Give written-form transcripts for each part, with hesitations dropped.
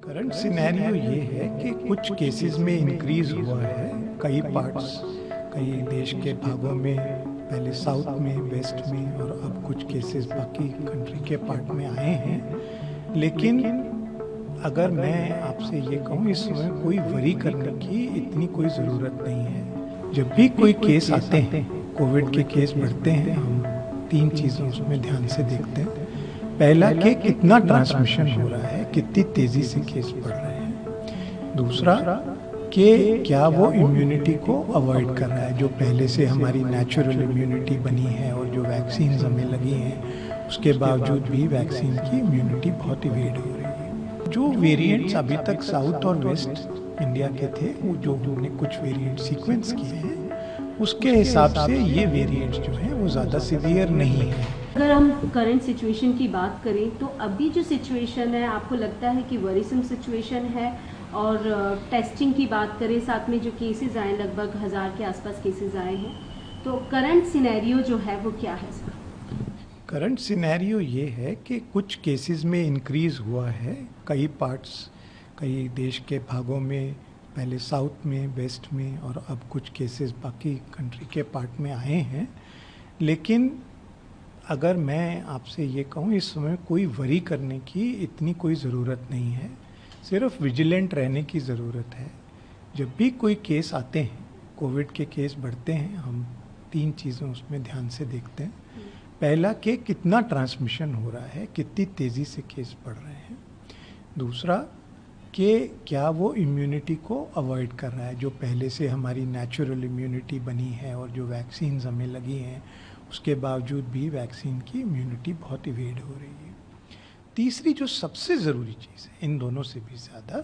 Current scenario ये है कि कुछ केसेस में इंक्रीज हुआ है। कई पार्ट्स, कई देश के भागों में, पहले साउथ में, वेस्ट में, और अब कुछ केसेस बाकी कंट्री के पार्ट में आए हैं। लेकिन अगर मैं आपसे ये कहूँ, इस समय कोई वरी करने की इतनी कोई ज़रूरत नहीं है। जब भी कोई केस आते हैं, कोविड के केस बढ़ते हैं, हम तीन चीज़ें उसमें ध्यान से देखते हैं। पहला कि कितना ट्रांसमिशन हो रहा है, कितनी तेजी से केस बढ़ रहे हैं। दूसरा कि क्या वो इम्यूनिटी को अवॉइड कर रहा है, जो पहले से हमारी नेचुरल इम्यूनिटी बनी है और जो वैक्सीन हमें लगी हैं, उसके बावजूद भी वैक्सीन की इम्यूनिटी बहुत इवेड हो रही है। जो वेरिएंट्स अभी तक साउथ और वेस्ट इंडिया के थे, वो जो हमने कुछ वेरिएंट सीक्वेंस किए हैं, उसके हिसाब से ये वेरिएंट्स जो हैं वो ज़्यादा सीवियर नहीं है। अगर हम करंट सिचुएशन की बात करें तो अभी जो सिचुएशन है, आपको लगता है कि वरीसम सिचुएशन है? और टेस्टिंग की बात करें, साथ में जो केसेस आए, लगभग 1000 के आसपास केसेस आए हैं, तो करंट सिनेरियो जो है वो क्या है सर? करंट सिनेरियो ये है कि कुछ केसेस में इंक्रीज हुआ है। कई पार्ट्स, कई देश के भागों में, पहले साउथ में, वेस्ट में, और अब कुछ केसेस बाकी कंट्री के पार्ट में आए हैं। लेकिन अगर मैं आपसे ये कहूँ, इस समय कोई वरी करने की इतनी कोई ज़रूरत नहीं है। सिर्फ विजिलेंट रहने की ज़रूरत है। जब भी कोई केस आते हैं, कोविड के केस बढ़ते हैं, हम तीन चीज़ें उसमें ध्यान से देखते हैं। पहला कि कितना ट्रांसमिशन हो रहा है, कितनी तेज़ी से केस बढ़ रहे हैं। दूसरा कि क्या वो इम्यूनिटी को अवॉइड कर रहा है, जो पहले से हमारी नेचुरल इम्यूनिटी बनी है और जो वैक्सीन हमें लगी हैं, उसके बावजूद भी वैक्सीन की इम्यूनिटी बहुत इवेड हो रही है। तीसरी जो सबसे ज़रूरी चीज़ है, इन दोनों से भी ज़्यादा,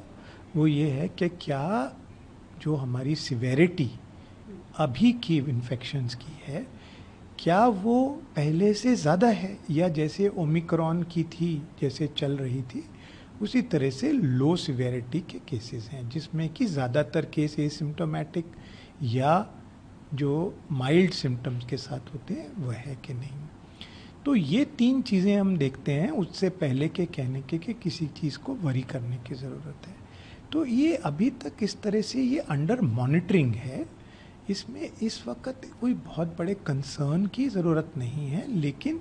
वो ये है कि क्या जो हमारी सिवेरिटी अभी की इन्फेक्शंस की है, क्या वो पहले से ज़्यादा है, या जैसे ओमिक्रॉन की थी, जैसे चल रही थी, उसी तरह से लो सिवेरिटी के केसेस हैं, जिसमें कि ज़्यादातर केस एसिम्प्टोमेटिक या जो माइल्ड सिम्टम्स के साथ होते हैं वह है कि नहीं। तो ये तीन चीज़ें हम देखते हैं उससे पहले के कहने के कि किसी चीज़ को वरी करने की ज़रूरत है। तो ये अभी तक इस तरह से ये अंडर मॉनिटरिंग है। इसमें इस वक्त कोई बहुत बड़े कंसर्न की ज़रूरत नहीं है, लेकिन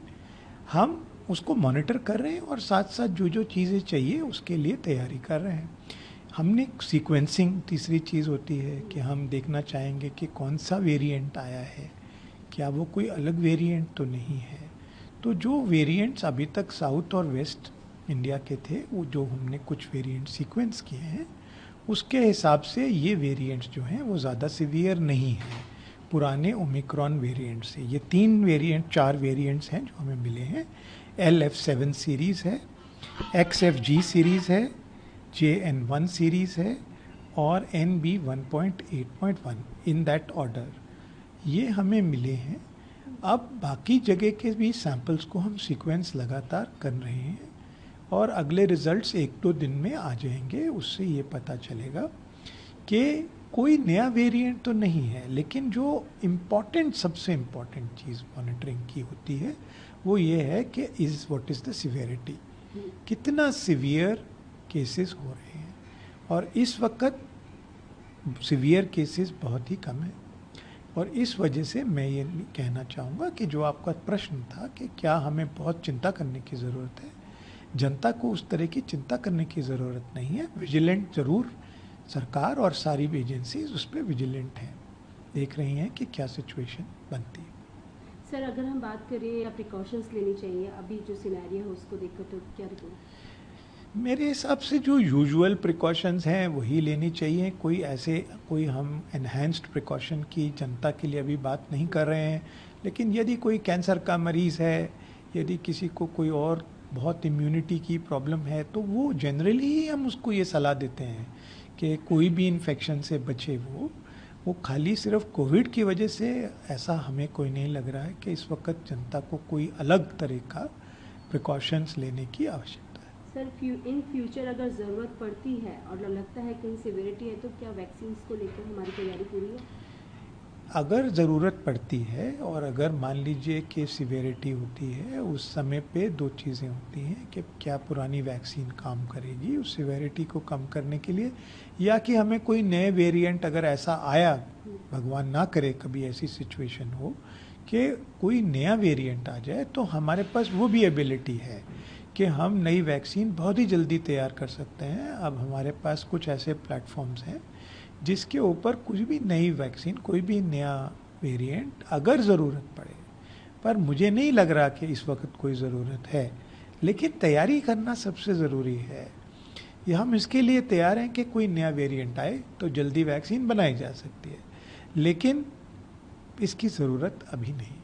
हम उसको मॉनिटर कर रहे हैं और साथ साथ जो जो चीज़ें चाहिए उसके लिए तैयारी कर रहे हैं। हमने सीक्वेंसिंग, तीसरी चीज़ होती है कि हम देखना चाहेंगे कि कौन सा वेरिएंट आया है, क्या वो कोई अलग वेरिएंट तो नहीं है। तो जो वेरिएंट्स अभी तक साउथ और वेस्ट इंडिया के थे, वो जो हमने कुछ वेरिएंट सीक्वेंस किए हैं, उसके हिसाब से ये वेरिएंट्स जो हैं वो ज़्यादा सीवियर नहीं है पुराने ओमिक्रॉन वेरिएंट से। ये चार वेरिएंट्स हैं जो हमें मिले हैं। LF7 सीरीज़ है, XFG सीरीज़ है, JN1 सीरीज़ है, और NB 1.8.1, इन दैट ऑर्डर ये हमें मिले हैं। अब बाकी जगह के भी सैंपल्स को हम सीक्वेंस लगातार कर रहे हैं और अगले रिजल्ट्स 1-2 दिन में आ जाएंगे। उससे ये पता चलेगा कि कोई नया वेरिएंट तो नहीं है। लेकिन जो सबसे इम्पॉर्टेंट चीज़ मॉनिटरिंग की होती है वो ये है कि व्हाट इज़ द सिवियरिटी, कितना सिवियर केसेस हो रहे हैं। और इस वक्त सिवियर केसेस बहुत ही कम है, और इस वजह से मैं ये कहना चाहूँगा कि जो आपका प्रश्न था कि क्या हमें बहुत चिंता करने की ज़रूरत है, जनता को उस तरह की चिंता करने की ज़रूरत नहीं है। विजिलेंट ज़रूर सरकार और सारी एजेंसीज उस पर विजिलेंट हैं, देख रही हैं कि क्या सिचुएशन बनती है। सर, अगर हम बात करें या प्रिकॉशंस लेनी चाहिए अभी जो सिनेरियो है उसको देखकर, तो क्या रिपोर्ट? मेरे हिसाब से जो यूजुअल प्रिकॉशंस हैं वही लेनी चाहिए। कोई हम एनहेंस्ड प्रिकॉशन की जनता के लिए अभी बात नहीं कर रहे हैं। लेकिन यदि कोई कैंसर का मरीज़ है, यदि किसी को कोई और बहुत इम्यूनिटी की प्रॉब्लम है, तो वो जनरली ही हम उसको ये सलाह देते हैं कि कोई भी इन्फेक्शन से बचे। वो खाली सिर्फ कोविड की वजह से ऐसा हमें कोई नहीं लग रहा है कि इस वक्त जनता को कोई अलग तरह का प्रिकॉशंस लेने की आवश्यकता है। सर, इन फ्यूचर अगर ज़रूरत पड़ती है और लगता है कहीं सिवियरिटी है, तो क्या वैक्सीन को लेकर हमारी तैयारी पूरी है? अगर ज़रूरत पड़ती है और अगर मान लीजिए कि सिवियरिटी होती है, उस समय पे दो चीज़ें होती हैं कि क्या पुरानी वैक्सीन काम करेगी उस सिवियरिटी को कम करने के लिए, या कि हमें कोई नए वेरिएंट अगर ऐसा आया, भगवान ना करे कभी ऐसी सिचुएशन हो कि कोई नया वेरिएंट आ जाए, तो हमारे पास वो भी एबिलिटी है कि हम नई वैक्सीन बहुत ही जल्दी तैयार कर सकते हैं। अब हमारे पास कुछ ऐसे प्लेटफॉर्म्स हैं जिसके ऊपर कुछ भी नई वैक्सीन, कोई भी नया वेरिएंट अगर ज़रूरत पड़े, पर मुझे नहीं लग रहा कि इस वक्त कोई ज़रूरत है, लेकिन तैयारी करना सबसे ज़रूरी है। ये हम इसके लिए तैयार हैं कि कोई नया वेरिएंट आए तो जल्दी वैक्सीन बनाई जा सकती है, लेकिन इसकी ज़रूरत अभी नहीं।